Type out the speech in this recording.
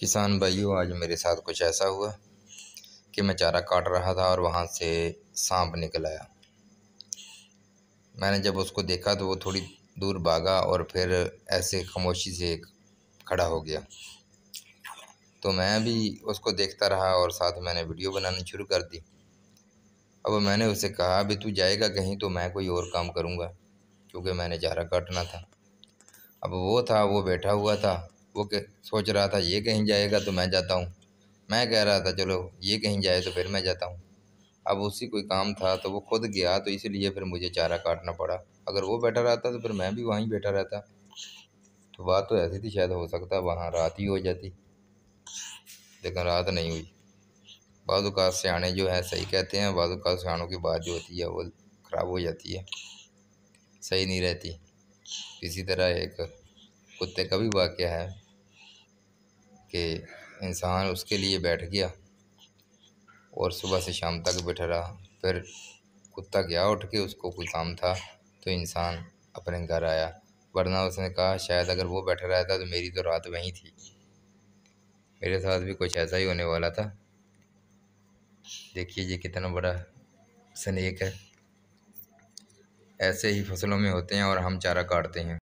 किसान भाइयों, आज मेरे साथ कुछ ऐसा हुआ कि मैं चारा काट रहा था और वहाँ से सांप निकल आया। मैंने जब उसको देखा तो वो थोड़ी दूर भागा और फिर ऐसे खामोशी से खड़ा हो गया। तो मैं भी उसको देखता रहा और साथ मैंने वीडियो बनानी शुरू कर दी। अब मैंने उसे कहा, अभी तू जाएगा कहीं तो मैं कोई और काम करूँगा, क्योंकि मैंने चारा काटना था। अब वो बैठा हुआ था, सोच रहा था ये कहीं जाएगा तो मैं जाता हूँ। मैं कह रहा था चलो ये कहीं जाए तो फिर मैं जाता हूँ। अब उसी कोई काम था तो वो खुद गया, तो इसलिए फिर मुझे चारा काटना पड़ा। अगर वो बैठा रहता तो फिर मैं भी वहीं बैठा रहता। तो बात तो ऐसी थी, शायद हो सकता वहाँ रात ही हो जाती, लेकिन रात नहीं हुई। बाज़ औक़ात सियाने जो है सही कहते हैं, बाज़ औक़ात सियानों की बात जो होती है वो ख़राब हो जाती है, सही नहीं रहती। इसी तरह एक कुत्ते का भी वाक़या है कि इंसान उसके लिए बैठ गया और सुबह से शाम तक बैठा रहा। फिर कुत्ता गया उठ के, उसको कोई काम था, तो इंसान अपने घर आया। वरना उसने कहा शायद अगर वो बैठा रहता तो मेरी तो रात वहीं थी। मेरे साथ भी कुछ ऐसा ही होने वाला था। देखिए ये कितना बड़ा स्नेक है। ऐसे ही फसलों में होते हैं और हम चारा काटते हैं।